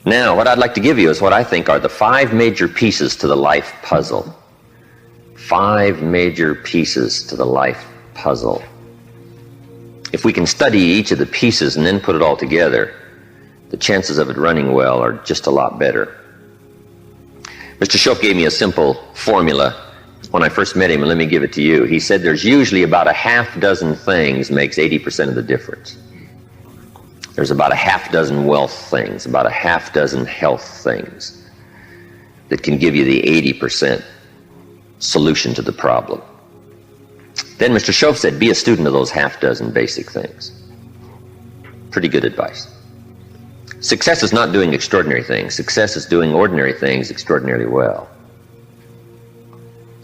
Now, what I'd like to give you is what I think are the 5 major pieces to the life puzzle. 5 major pieces to the life puzzle. If we can study each of the pieces and then put it all together, the chances of it running well are just a lot better. Mr. Schoaf gave me a simple formula when I first met him, and let me give it to you. He said there's usually about a half dozen things makes 80% of the difference. There's about a half dozen wealth things, about a half dozen health things that can give you the 80% solution to the problem. Then Mr. Schoaf said, be a student of those half dozen basic things. Pretty good advice. Success is not doing extraordinary things. Success is doing ordinary things extraordinarily well.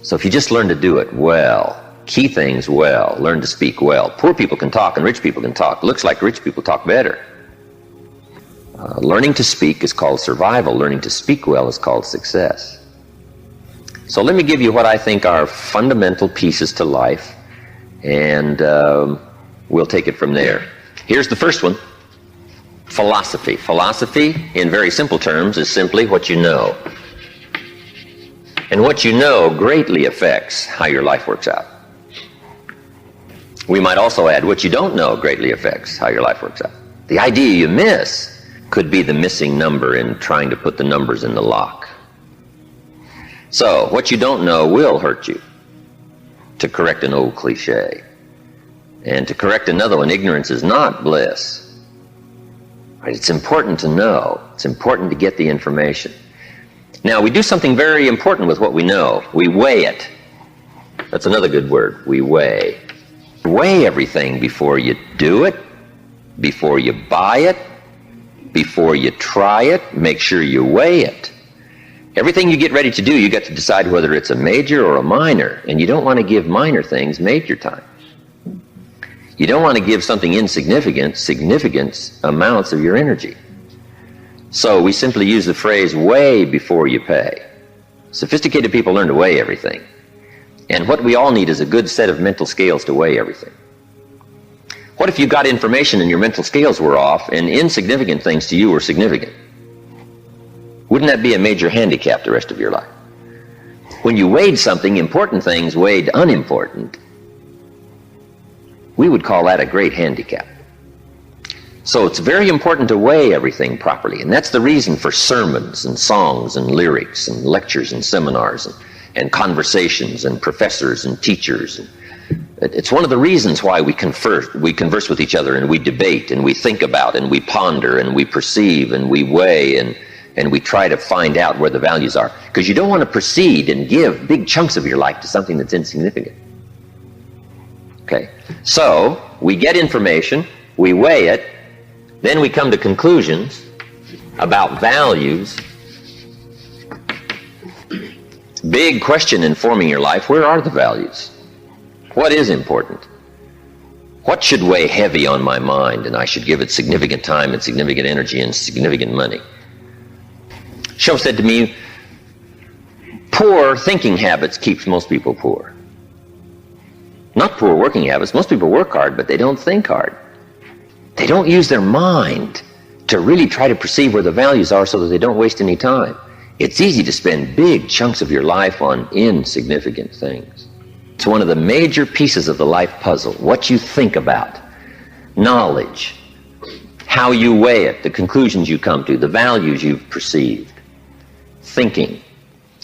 So if you just learn to do it well, key things well, learn to speak well. Poor people can talk and rich people can talk. Looks like rich people talk better. Learning to speak is called survival. Learning to speak well is called success. So let me give you what I think are fundamental pieces to life, and we'll take it from there. Here's the first one. Philosophy. Philosophy, in very simple terms, is simply what you know. And what you know greatly affects how your life works out. We might also add, what you don't know greatly affects how your life works out. The idea you miss could be the missing number in trying to put the numbers in the lock. So, what you don't know will hurt you, to correct an old cliche. And to correct another one, ignorance is not bliss. Right? It's important to know. It's important to get the information. Now, we do something very important with what we know. We weigh it. That's another good word. We weigh. Weigh everything before you do it, before you buy it, before you try it. Make sure you weigh it. Everything you get ready to do, you get to decide whether it's a major or a minor, and you don't want to give minor things major time. You don't want to give something insignificant significant amounts of your energy. So we simply use the phrase, weigh before you pay. Sophisticated people learn to weigh everything. And what we all need is a good set of mental scales to weigh everything. What if you got information and your mental scales were off and insignificant things to you were significant? Wouldn't that be a major handicap the rest of your life? When you weighed something, important things weighed unimportant, we would call that a great handicap. So it's very important to weigh everything properly, and that's the reason for sermons and songs and lyrics and lectures and seminars and conversations and professors and teachers. It's one of the reasons why we converse with each other, and we debate and we think about and we ponder and we perceive and we weigh and we try to find out where the values are. Because you don't want to proceed and give big chunks of your life to something that's insignificant. Okay, so we get information, we weigh it, then we come to conclusions about values. Big question in forming your life, where are the values? What is important? What should weigh heavy on my mind and I should give it significant time and significant energy and significant money? Schoaf said to me, poor thinking habits keeps most people poor. Not poor working habits. Most people work hard, but they don't think hard. They don't use their mind to really try to perceive where the values are so that they don't waste any time. It's easy to spend big chunks of your life on insignificant things. It's one of the major pieces of the life puzzle. What you think about, knowledge, how you weigh it, the conclusions you come to, the values you've perceived, thinking.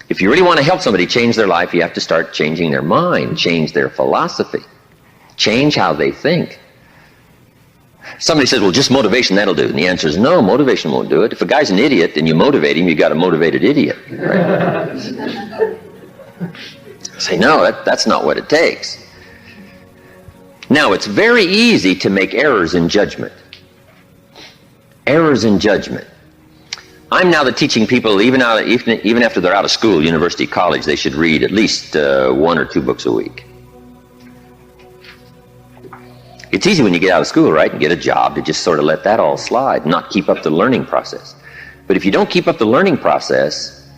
If you really want to help somebody change their life, you have to start changing their mind, change their philosophy, change how they think. Somebody says, well, just motivation, that'll do. And the answer is no, motivation won't do it. If a guy's an idiot and you motivate him, you got a motivated idiot. Right? Say, no, that's not what it takes. Now, it's very easy to make errors in judgment. Errors in judgment. I'm now teaching people, even after they're out of school, university, college, they should read at least 1 or 2 books a week. It's easy when you get out of school, right, and get a job to just sort of let that all slide, not keep up the learning process. But if you don't keep up the learning process,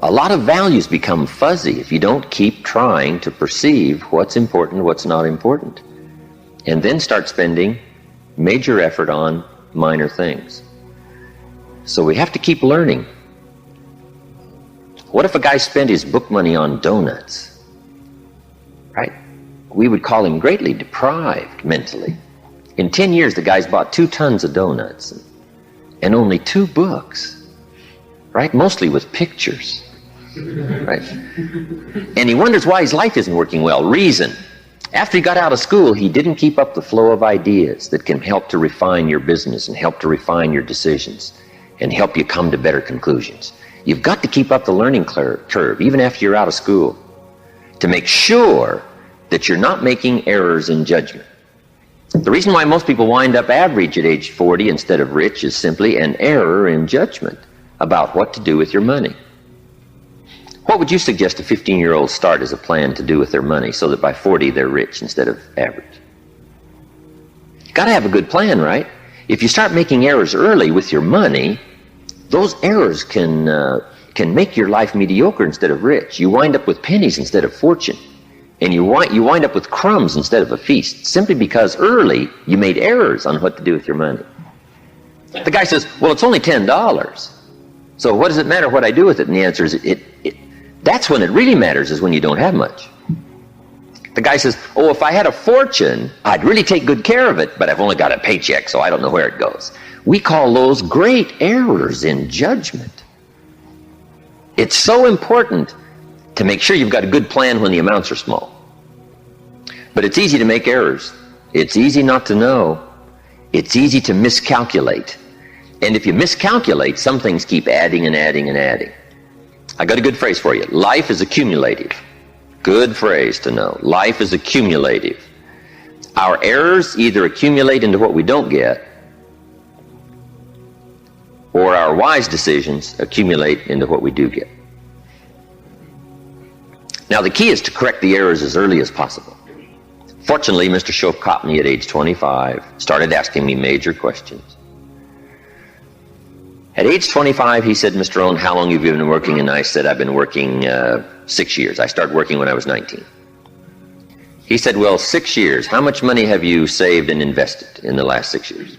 a lot of values become fuzzy if you don't keep trying to perceive what's important, what's not important, and then start spending major effort on minor things. So we have to keep learning. What if a guy spent his book money on donuts? Right? We would call him greatly deprived mentally. In 10 years, the guy's bought 2 tons of donuts and only 2 books, right? Mostly with pictures, right? And he wonders why his life isn't working well. Reason: after he got out of school, he didn't keep up the flow of ideas that can help to refine your business and help to refine your decisions and help you come to better conclusions. You've got to keep up the learning curve, even after you're out of school, to make sure that you're not making errors in judgment. The reason why most people wind up average at age 40 instead of rich is simply an error in judgment about what to do with your money. What would you suggest a 15-year-old start as a plan to do with their money so that by 40 they're rich instead of average? You've got to have a good plan, right? If you start making errors early with your money, those errors can make your life mediocre instead of rich. You wind up with pennies instead of fortune. And you wind up with crumbs instead of a feast, simply because early you made errors on what to do with your money. The guy says, well, it's only $10. So what does it matter what I do with it? And the answer is, that's when it really matters, is when you don't have much. The guy says, oh, if I had a fortune, I'd really take good care of it, but I've only got a paycheck, so I don't know where it goes. We call those great errors in judgment. It's so important to make sure you've got a good plan when the amounts are small. But it's easy to make errors. It's easy not to know. It's easy to miscalculate. And if you miscalculate, some things keep adding and adding and adding. I got a good phrase for you. Life is accumulative. Good phrase to know. Life is accumulative. Our errors either accumulate into what we don't get, or our wise decisions accumulate into what we do get. Now, the key is to correct the errors as early as possible. Fortunately, Mr. Schoaf caught me at age 25, started asking me major questions. At age 25, he said, Mr. Rohn, how long have you been working? And I said, I've been working 6 years. I started working when I was 19. He said, well, 6 years. How much money have you saved and invested in the last 6 years?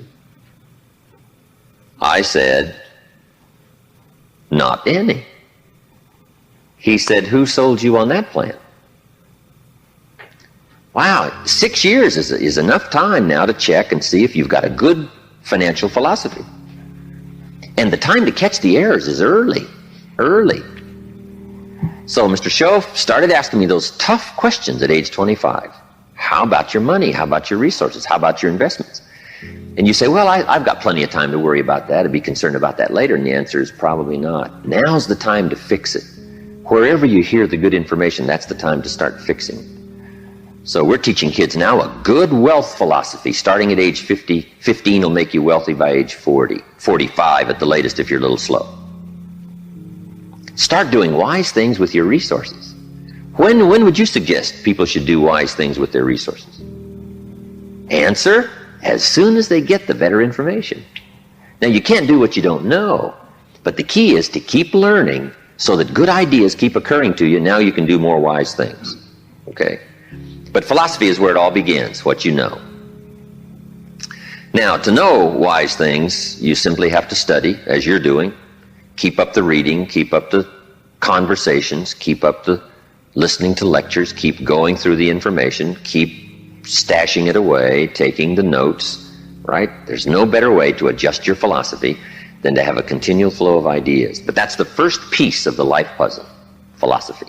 I said, not any. He said, who sold you on that plan? Wow, 6 years is enough time now to check and see if you've got a good financial philosophy. And the time to catch the errors is early. So Mr. Schoaf started asking me those tough questions at age 25. How about your money? How about your resources? How about your investments? And you say, well, I've got plenty of time to worry about that and be concerned about that later. And the answer is probably not. Now's the time to fix it. Wherever you hear the good information, that's the time to start fixing it. So we're teaching kids now a good wealth philosophy. Starting at age 50, 15 will make you wealthy by age 40, 45 at the latest if you're a little slow. Start doing wise things with your resources. When would you suggest people should do wise things with their resources? Answer: as soon as they get the better information. Now, you can't do what you don't know, but the key is to keep learning so that good ideas keep occurring to you. Now you can do more wise things. Okay? But philosophy is where it all begins, what you know. Now, to know wise things, you simply have to study, as you're doing. Keep up the reading, keep up the conversations, keep up the listening to lectures, keep going through the information, keep stashing it away, taking the notes, right? There's no better way to adjust your philosophy than to have a continual flow of ideas. But that's the first piece of the life puzzle, philosophy.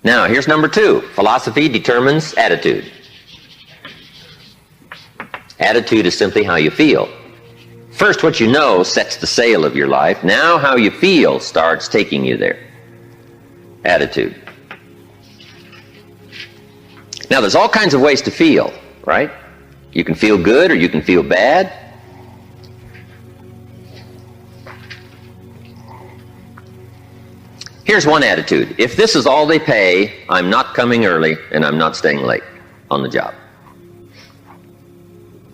Now, here's number 2. Philosophy determines attitude. Attitude is simply how you feel. First, what you know sets the sail of your life. Now, how you feel starts taking you there. Attitude. Now, there's all kinds of ways to feel, right? You can feel good or you can feel bad. Here's one attitude. If this is all they pay, I'm not coming early and I'm not staying late on the job.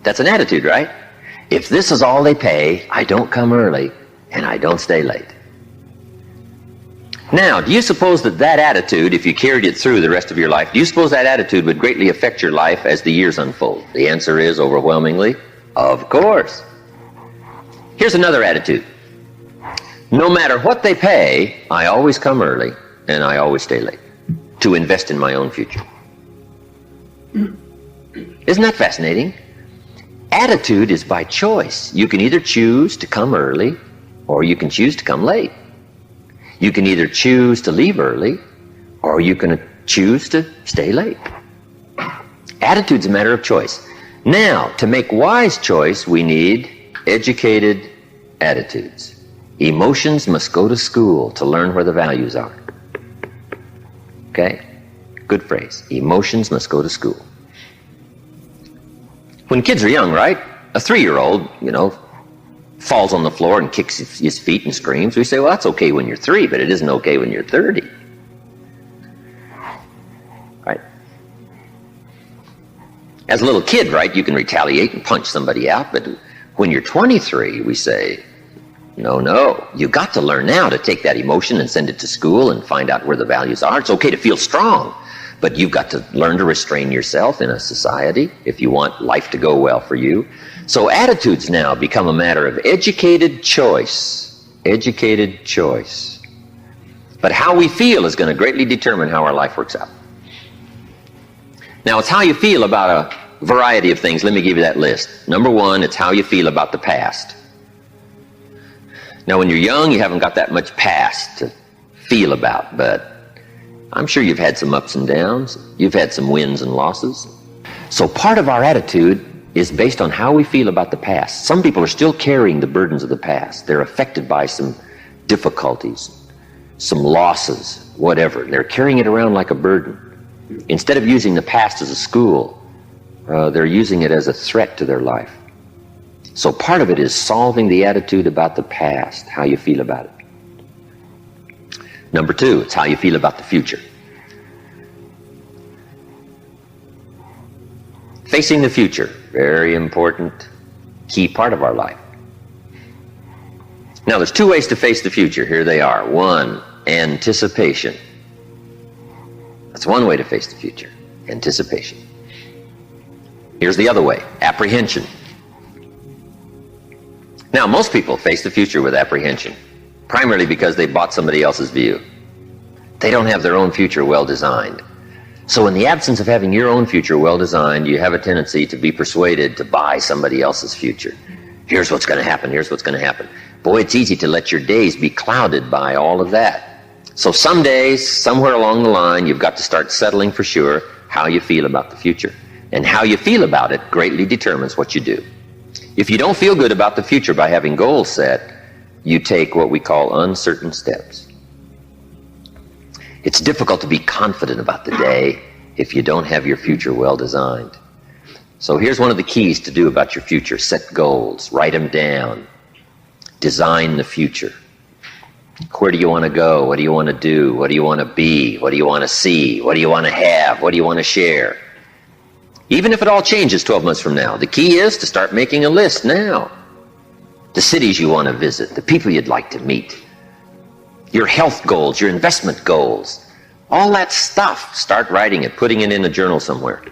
That's an attitude, right? If this is all they pay, I don't come early and I don't stay late. Now, do you suppose that attitude, if you carried it through the rest of your life, do you suppose that attitude would greatly affect your life as the years unfold? The answer is overwhelmingly, Of course. Here's another attitude. No matter what they pay, I always come early and I always stay late to invest in my own future. Isn't that fascinating? Attitude is by choice. You can either choose to come early or you can choose to come late. You can either choose to leave early or you can choose to stay late. Attitude's a matter of choice. Now, to make wise choice, we need educated attitudes. Emotions must go to school to learn where the values are. Okay? Good phrase. Emotions must go to school. When kids are young, right? A 3-year-old, falls on the floor and kicks his feet and screams. We say, well, that's okay when you're 3, but it isn't okay when you're 30. Right? As a little kid, right, you can retaliate and punch somebody out, but when you're 23, we say, no, you got to learn now to take that emotion and send it to school and find out where the values are. It's okay to feel strong, but you've got to learn to restrain yourself in a society if you want life to go well for you. So attitudes now become a matter of educated choice. Educated choice. But how we feel is going to greatly determine how our life works out. Now, it's how you feel about a variety of things. Let me give you that list. Number 1, it's how you feel about the past. Now, when you're young, you haven't got that much past to feel about, but I'm sure you've had some ups and downs. You've had some wins and losses. So part of our attitude is based on how we feel about the past. Some people are still carrying the burdens of the past. They're affected by some difficulties, some losses, whatever. They're carrying it around like a burden. Instead of using the past as a school, they're using it as a threat to their life. So part of it is solving the attitude about the past, how you feel about it. Number 2, it's how you feel about the future. Facing the future, very important, key part of our life. Now, there's 2 ways to face the future. Here they are. 1, anticipation. That's one way to face the future, anticipation. Here's the other way, apprehension. Now, most people face the future with apprehension, primarily because they bought somebody else's view. They don't have their own future well designed. So in the absence of having your own future well designed, you have a tendency to be persuaded to buy somebody else's future. Here's what's going to happen, here's what's going to happen. Boy, it's easy to let your days be clouded by all of that. So some days, somewhere along the line, you've got to start settling for sure how you feel about the future. And how you feel about it greatly determines what you do. If you don't feel good about the future by having goals set, you take what we call uncertain steps. It's difficult to be confident about the day if you don't have your future well designed. So here's one of the keys to do about your future. Set goals, write them down, design the future. Where do you want to go? What do you want to do? What do you want to be? What do you want to see? What do you want to have? What do you want to share? Even if it all changes 12 months from now, the key is to start making a list now. The cities you want to visit, the people you'd like to meet, your health goals, your investment goals, all that stuff. Start writing it, putting it in a journal somewhere.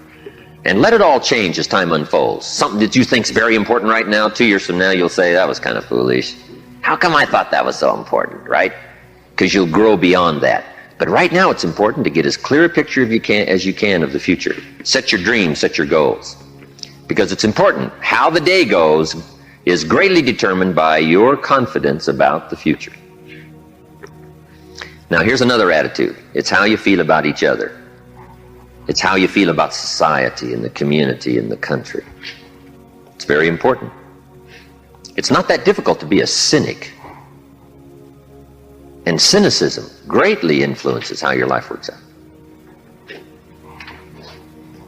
And let it all change as time unfolds. Something that you think is very important right now, 2 years from now, you'll say, that was kind of foolish. How come I thought that was so important, right? Because you'll grow beyond that. But right now it's important to get as clear a picture as you can of the future. Set your dreams, set your goals. Because it's important. How the day goes is greatly determined by your confidence about the future. Now here's another attitude. It's how you feel about each other. It's how you feel about society and the community and the country. It's very important. It's not that difficult to be a cynic. And cynicism greatly influences how your life works out.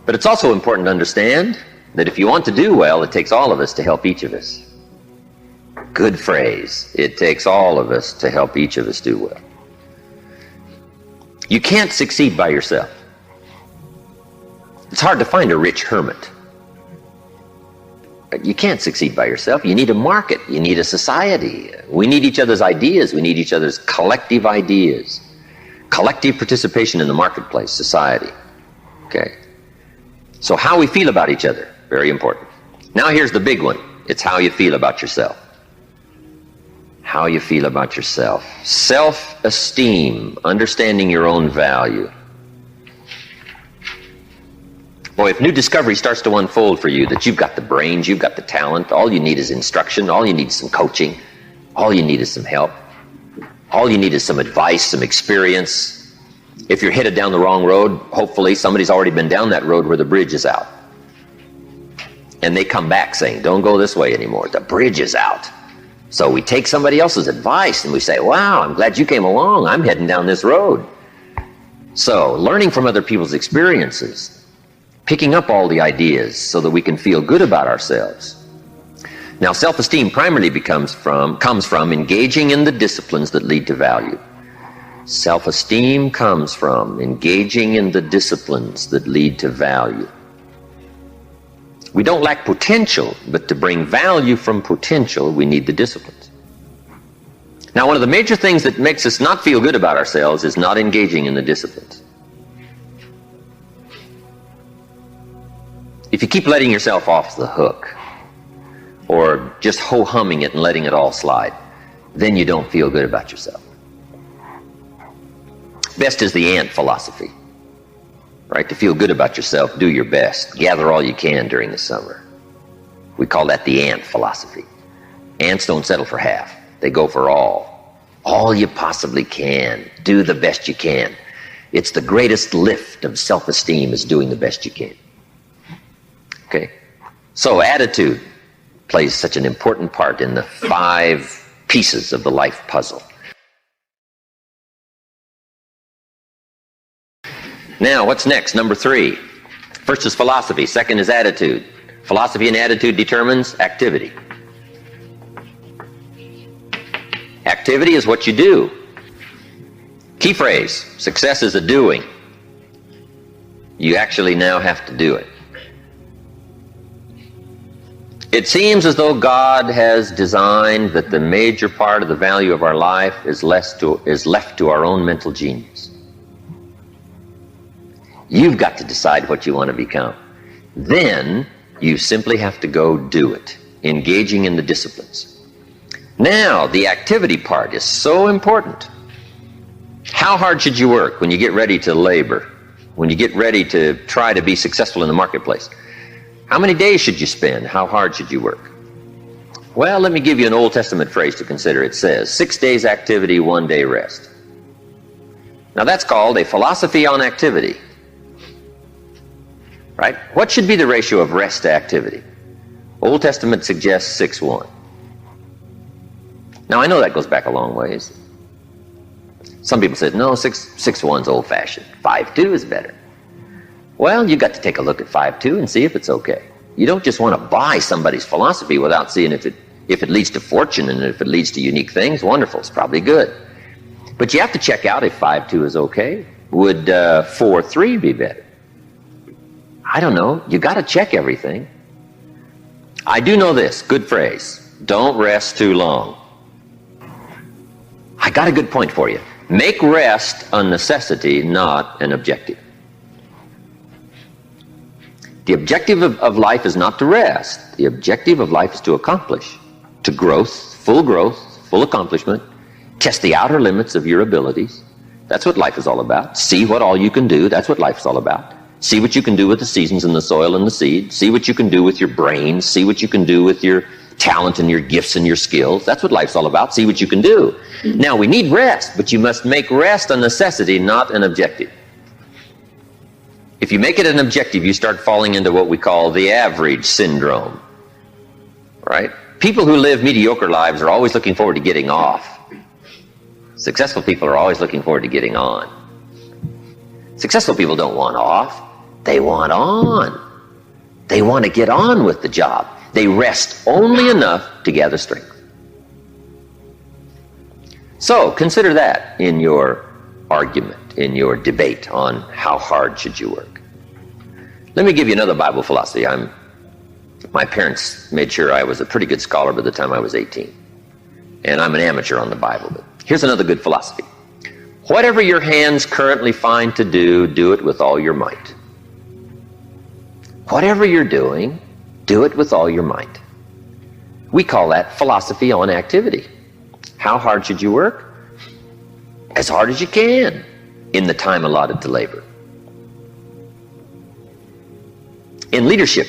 But it's also important to understand that if you want to do well, it takes all of us to help each of us. Good phrase. It takes all of us to help each of us do well. You can't succeed by yourself. It's hard to find a rich hermit. But you can't succeed by yourself. You need a market. You need a society. We need each other's ideas. We need each other's collective ideas. Collective participation in the marketplace, society. Okay? So how we feel about each other, very important. Now here's the big one. It's how you feel about yourself. How you feel about yourself. Self-esteem, understanding your own value. Boy, if new discovery starts to unfold for you, that you've got the brains, you've got the talent, all you need is instruction, all you need is some coaching, all you need is some help, all you need is some advice, some experience. If you're headed down the wrong road, hopefully somebody's already been down that road where the bridge is out. And they come back saying, don't go this way anymore, the bridge is out. So we take somebody else's advice and we say, wow, I'm glad you came along. I'm heading down this road. So learning from other people's experiences, picking up all the ideas so that we can feel good about ourselves. Now, self-esteem primarily comes from engaging in the disciplines that lead to value. Self-esteem comes from engaging in the disciplines that lead to value. We don't lack potential, but to bring value from potential, we need the disciplines. Now, one of the major things that makes us not feel good about ourselves is not engaging in the disciplines. If you keep letting yourself off the hook, or just ho-humming it and letting it all slide, then you don't feel good about yourself. Best is the ant philosophy. Right? To feel good about yourself, do your best. Gather all you can during the summer. We call that the ant philosophy. Ants don't settle for half. They go for all. All you possibly can. Do the best you can. It's the greatest lift of self-esteem is doing the best you can. Okay? So attitude plays such an important part in the 5 pieces of the life puzzle. Now, what's next? Number 3. First is philosophy. Second is attitude. Philosophy and attitude determines activity. Activity is what you do. Key phrase, success is a doing. You actually now have to do it. It seems as though God has designed that the major part of the value of our life is left to our own mental genius. You've got to decide what you want to become. Then you simply have to go do it, engaging in the disciplines. Now, the activity part is so important. How hard should you work when you get ready to labor, when you get ready to try to be successful in the marketplace? How many days should you spend? How hard should you work? Well, let me give you an Old Testament phrase to consider. It says, 6 days activity, 1 day rest. Now that's called a philosophy on activity. Right? What should be the ratio of rest to activity? Old Testament suggests 6:1. Now I know that goes back a long ways. Some people said, no, 6:1's old-fashioned. 5:2 is better. Well, you got to take a look at 5:2 and see if it's okay. You don't just want to buy somebody's philosophy without seeing if it leads to fortune, and if it leads to unique things, wonderful, it's probably good. But you have to check out if 5:2 is okay. Would 4:3 be better? I don't know. You got to check everything. I do know this. Good phrase. Don't rest too long. I got a good point for you. Make rest a necessity, not an objective. The objective of life is not to rest. The objective of life is to accomplish, to growth, full accomplishment, test the outer limits of your abilities. That's what life is all about. See what all you can do. That's what life is all about. See what you can do with the seasons and the soil and the seed. See what you can do with your brains. See what you can do with your talent and your gifts and your skills. That's what life's all about. See what you can do. Now, we need rest, but you must make rest a necessity, not an objective. If you make it an objective, you start falling into what we call the average syndrome. Right? People who live mediocre lives are always looking forward to getting off. Successful people are always looking forward to getting on. Successful people don't want off. They want on. They want to get on with the job. They rest only enough to gather strength. So consider that in your argument, in your debate on how hard should you work. Let me give you another Bible philosophy. My parents made sure I was a pretty good scholar by the time I was 18. And I'm an amateur on the Bible. But here's another good philosophy. Whatever your hands currently find to do, do it with all your might. Whatever you're doing, do it with all your might. We call that philosophy on activity. How hard should you work? As hard as you can in the time allotted to labor. In leadership,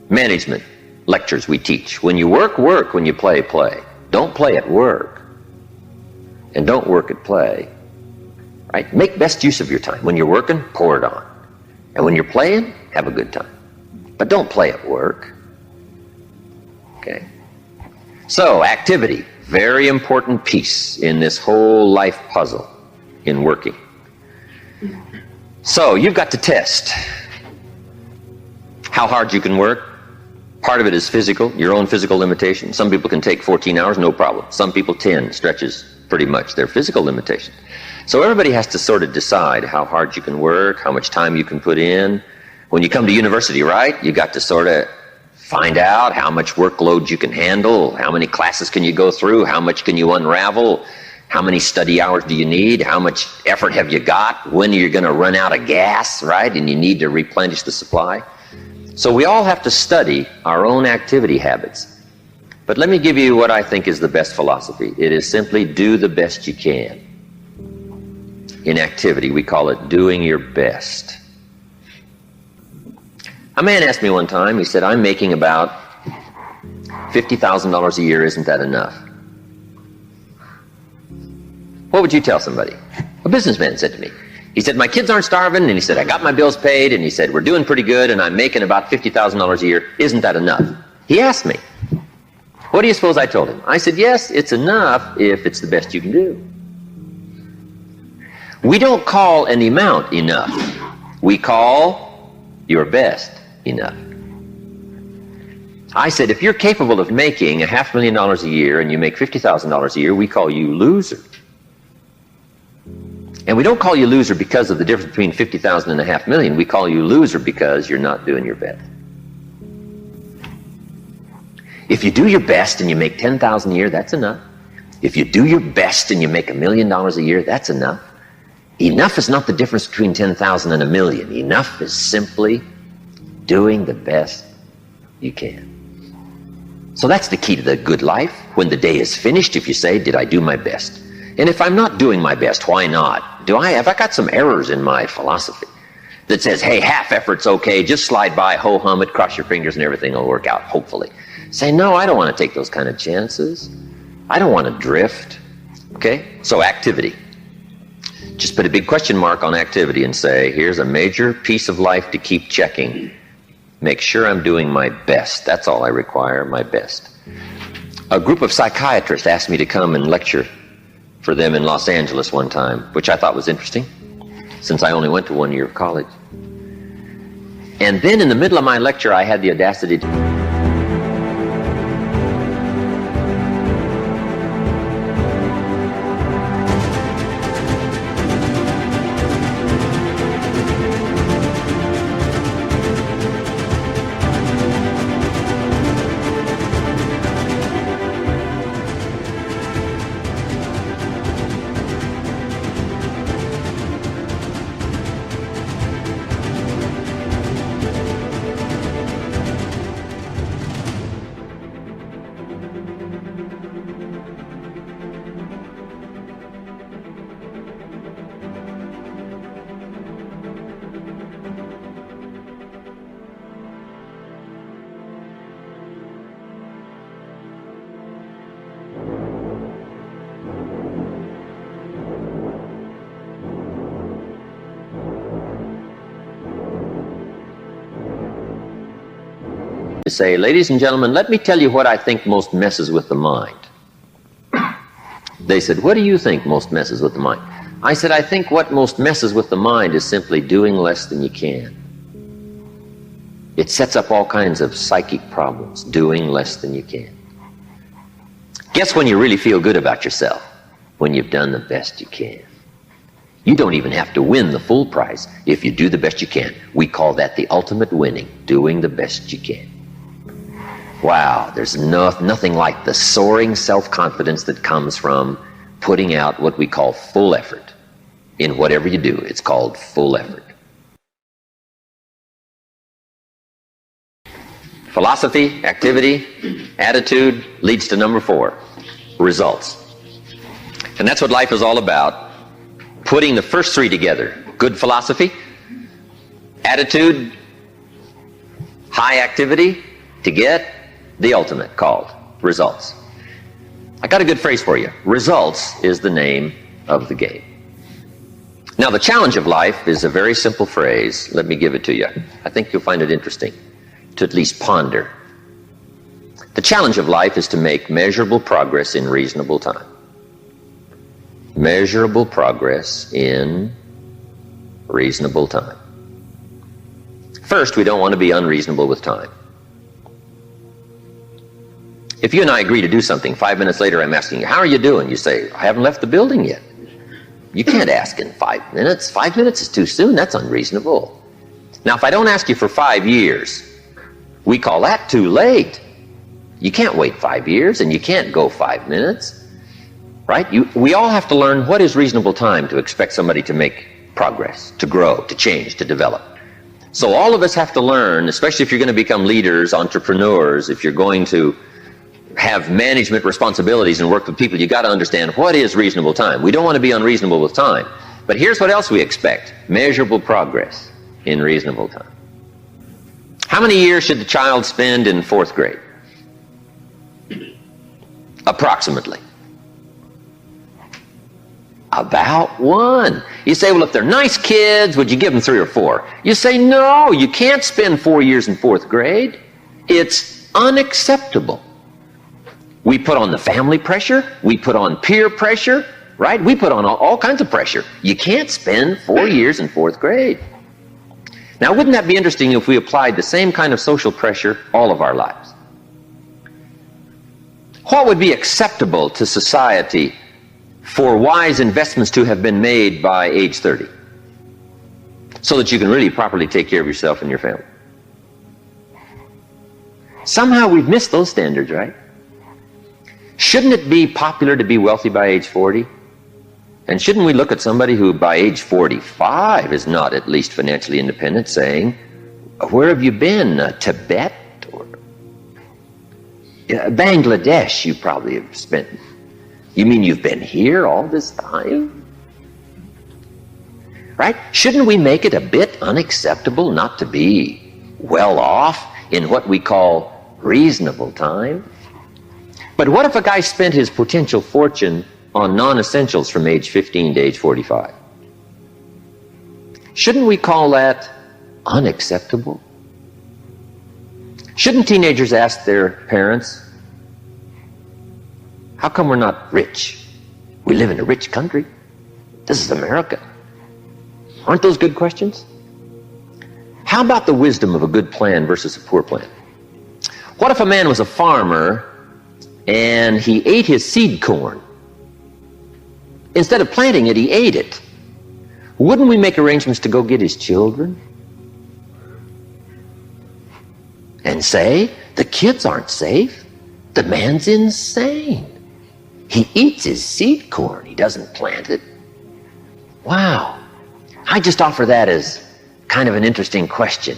management, lectures we teach, when you work, work. When you play, play. Don't play at work. And don't work at play. Right? Make best use of your time. When you're working, pour it on. And when you're playing, have a good time. But don't play at work. Okay? So, activity, very important piece in this whole life puzzle in working. So, you've got to test how hard you can work. Part of it is physical, your own physical limitation. Some people can take 14 hours, no problem. Some people 10, stretches pretty much their physical limitation. So everybody has to sort of decide how hard you can work, how much time you can put in. When you come to university, right, you got to sort of find out how much workload you can handle, how many classes can you go through, how much can you unravel, how many study hours do you need, how much effort have you got, when are you going to run out of gas, right, and you need to replenish the supply. So we all have to study our own activity habits. But let me give you what I think is the best philosophy. It is simply do the best you can. In activity, we call it doing your best. A man asked me one time, he said, I'm making about $50,000 a year, isn't that enough? What would you tell somebody? A businessman said to me. He said, my kids aren't starving, and he said, I got my bills paid, and he said, we're doing pretty good, and I'm making about $50,000 a year. Isn't that enough? He asked me. What do you suppose I told him? I said, yes, it's enough if it's the best you can do. We don't call an amount enough. We call your best enough. I said, if you're capable of making $500,000 a year and you make $50,000 a year, we call you loser. And we don't call you loser because of the difference between 50,000 and $500,000. We call you loser because you're not doing your best. If you do your best and you make $10,000 a year, that's enough. If you do your best and you make $1 million a year, that's enough. Enough is not the difference between 10,000 and $1 million. Enough is simply doing the best you can. So that's the key to the good life. When the day is finished, if you say, did I do my best? And if I'm not doing my best, why not? Have I got some errors in my philosophy that says, hey, half effort's okay, just slide by, ho-hum it, cross your fingers and everything will work out, hopefully. Say, no, I don't want to take those kind of chances. I don't want to drift. Okay? So activity. Just put a big question mark on activity and say, here's a major piece of life to keep checking. Make sure I'm doing my best. That's all I require, my best. A group of psychiatrists asked me to come and lecture for them in Los Angeles one time, which I thought was interesting, since I only went to 1 year of college. And then in the middle of my lecture, I had the audacity to... say, ladies and gentlemen, let me tell you what I think most messes with the mind. They said, what do you think most messes with the mind? I said, I think what most messes with the mind is simply doing less than you can. It sets up all kinds of psychic problems, doing less than you can. Guess when you really feel good about yourself? When you've done the best you can. You don't even have to win the full prize if you do the best you can. We call that the ultimate winning, doing the best you can. Wow, there's nothing like the soaring self-confidence that comes from putting out what we call full effort. In whatever you do, it's called full effort. Philosophy, activity, attitude leads to number 4, results. And that's what life is all about, putting the first 3 together. Good philosophy, attitude, high activity to get the ultimate called results. I got a good phrase for you. Results is the name of the game. Now, the challenge of life is a very simple phrase. Let me give it to you. I think you'll find it interesting to at least ponder. The challenge of life is to make measurable progress in reasonable time. Measurable progress in reasonable time. First, we don't want to be unreasonable with time. If you and I agree to do something, 5 minutes later I'm asking you, how are you doing? You say, I haven't left the building yet. You can't ask in 5 minutes. 5 minutes is too soon. That's unreasonable. Now, if I don't ask you for 5 years, we call that too late. You can't wait 5 years, and you can't go 5 minutes, right? We all have to learn what is reasonable time to expect somebody to make progress, to grow, to change, to develop. So all of us have to learn, especially if you're going to become leaders, entrepreneurs, if you're going to have management responsibilities and work with people, you got to understand what is reasonable time. We don't want to be unreasonable with time. But here's what else we expect: measurable progress in reasonable time. How many years should the child spend in 4th grade? Approximately. About 1. You say, well, if they're nice kids, would you give them 3 or 4? You say, no, you can't spend 4 years in 4th grade. It's unacceptable. We put on the family pressure. We put on peer pressure, right? We put on all kinds of pressure. You can't spend 4 years in 4th grade. Now, wouldn't that be interesting if we applied the same kind of social pressure all of our lives? What would be acceptable to society for wise investments to have been made by age 30 so that you can really properly take care of yourself and your family? Somehow we've missed those standards, right? Shouldn't it be popular to be wealthy by age 40? And shouldn't we look at somebody who by age 45 is not at least financially independent saying, where have you been? Tibet? Or Bangladesh you probably have spent. You mean you've been here all this time? Right? Shouldn't we make it a bit unacceptable not to be well off in what we call reasonable time? But what if a guy spent his potential fortune on non-essentials from age 15 to age 45? Shouldn't we call that unacceptable? Shouldn't teenagers ask their parents, how come we're not rich? We live in a rich country. This is America. Aren't those good questions? How about the wisdom of a good plan versus a poor plan? What if a man was a farmer and he ate his seed corn? Instead of planting it, he ate it. Wouldn't we make arrangements to go get his children? And say, the kids aren't safe. The man's insane. He eats his seed corn. He doesn't plant it. Wow. I just offer that as kind of an interesting question.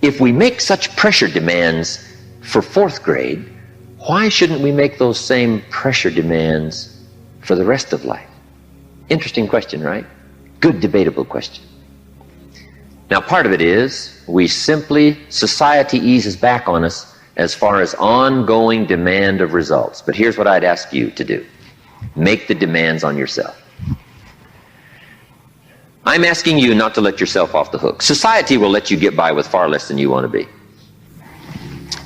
If we make such pressure demands for 4th grade, why shouldn't we make those same pressure demands for the rest of life? Interesting question, right? Good debatable question. Now, part of it is society eases back on us as far as ongoing demand of results. But here's what I'd ask you to do. Make the demands on yourself. I'm asking you not to let yourself off the hook. Society will let you get by with far less than you want to be.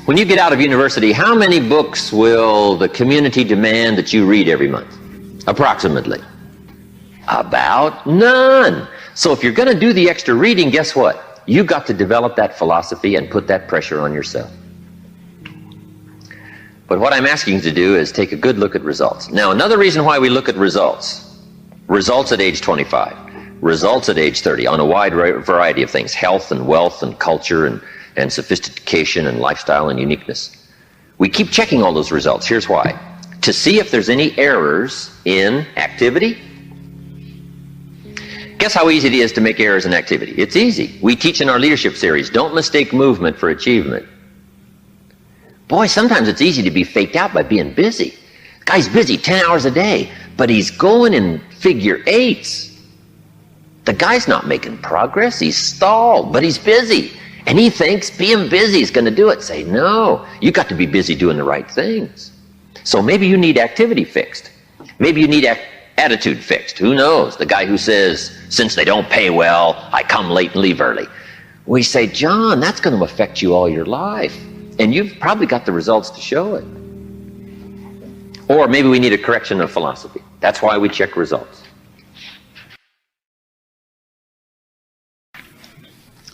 When you get out of university, how many books will the community demand that you read every month? Approximately. About none. So if you're going to do the extra reading, guess what? You've got to develop that philosophy and put that pressure on yourself. But what I'm asking you to do is take a good look at results. Now, another reason why we look at results at age 25, results at age 30, on a wide variety of things, health and wealth and culture and sophistication and lifestyle and uniqueness. We keep checking all those results. Here's why. To see if there's any errors in activity. Guess how easy it is to make errors in activity? It's easy. We teach in our leadership series, don't mistake movement for achievement. Boy, sometimes it's easy to be faked out by being busy. Guy's busy 10 hours a day, but he's going in figure eights. The guy's not making progress. He's stalled, but he's busy. And he thinks being busy is going to do it. Say, no, you got to be busy doing the right things. So maybe you need activity fixed. Maybe you need attitude fixed. Who knows? The guy who says, since they don't pay well, I come late and leave early. We say, John, that's going to affect you all your life. And you've probably got the results to show it. Or maybe we need a correction of philosophy. That's why we check results.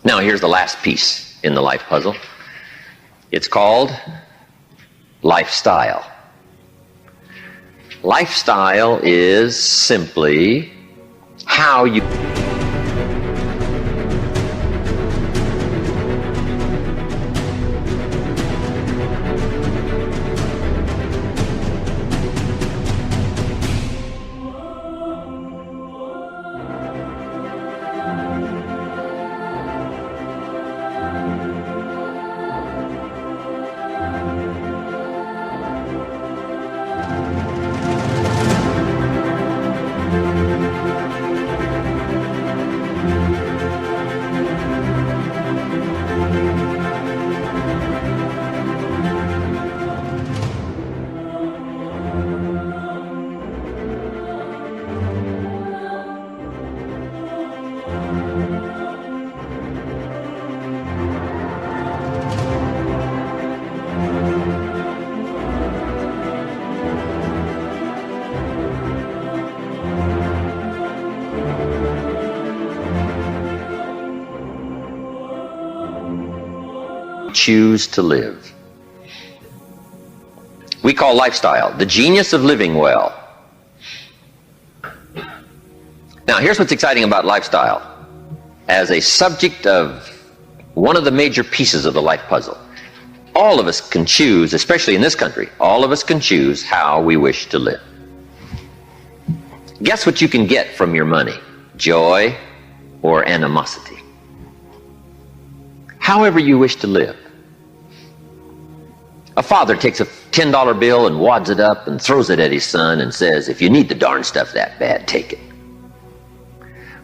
Now here's the last piece in the life puzzle. It's called lifestyle. Lifestyle is simply how you choose to live. We call lifestyle the genius of living well. Now, here's what's exciting about lifestyle. As a subject of one of the major pieces of the life puzzle, all of us can choose, especially in this country, all of us can choose how we wish to live. Guess what you can get from your money? Joy or animosity. However you wish to live. A father takes a $10 bill and wads it up and throws it at his son and says, if you need the darn stuff that bad, take it.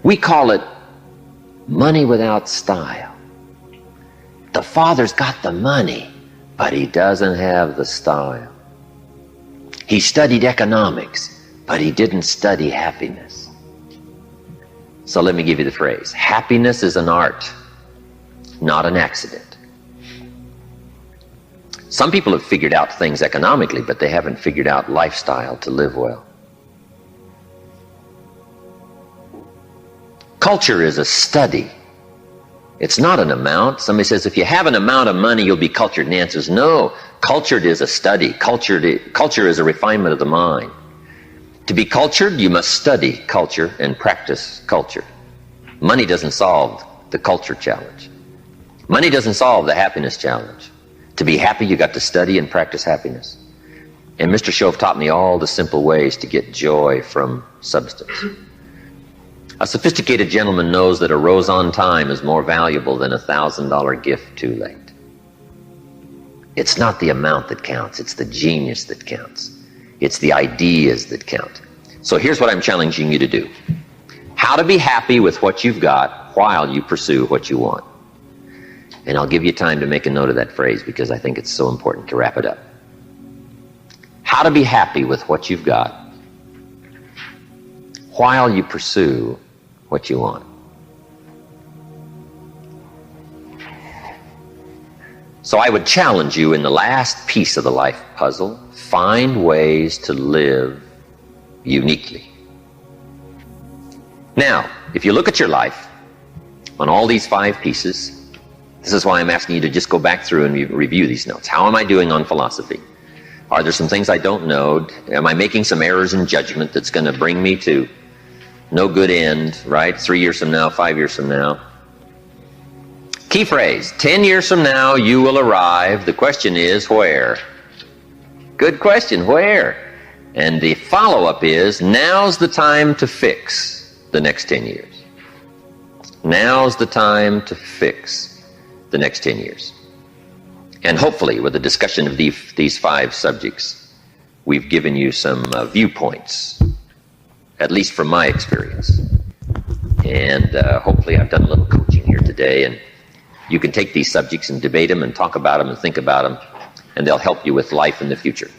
We call it money without style. The father's got the money, but he doesn't have the style. He studied economics, but he didn't study happiness. So let me give you the phrase. Happiness is an art, not an accident. Some people have figured out things economically, but they haven't figured out lifestyle to live well. Culture is a study. It's not an amount. Somebody says, if you have an amount of money, you'll be cultured. And the answer is no. Cultured is a study. Culture is a refinement of the mind. To be cultured, you must study culture and practice culture. Money doesn't solve the culture challenge. Money doesn't solve the happiness challenge. To be happy, you got to study and practice happiness. And Mr. Shove taught me all the simple ways to get joy from substance. A sophisticated gentleman knows that a rose on time is more valuable than a $1,000 gift too late. It's not the amount that counts, it's the genius that counts. It's the ideas that count. So here's what I'm challenging you to do. How to be happy with what you've got while you pursue what you want. And I'll give you time to make a note of that phrase because I think it's so important to wrap it up. How to be happy with what you've got while you pursue what you want. So I would challenge you in the last piece of the life puzzle, find ways to live uniquely. Now, if you look at your life on all these 5 pieces, this is why I'm asking you to just go back through and review these notes. How am I doing on philosophy? Are there some things I don't know? Am I making some errors in judgment that's going to bring me to no good end, right? 3 years from now, 5 years from now. Key phrase, 10 years from now you will arrive. The question is where? Good question, where? And the follow-up is, now's the time to fix the next 10 years. Now's the time to fix the next 10 years. And hopefully, with the discussion of these 5 subjects, we've given you some viewpoints, at least from my experience. And hopefully I've done a little coaching here today, and you can take these subjects and debate them and talk about them and think about them, and they'll help you with life in the future.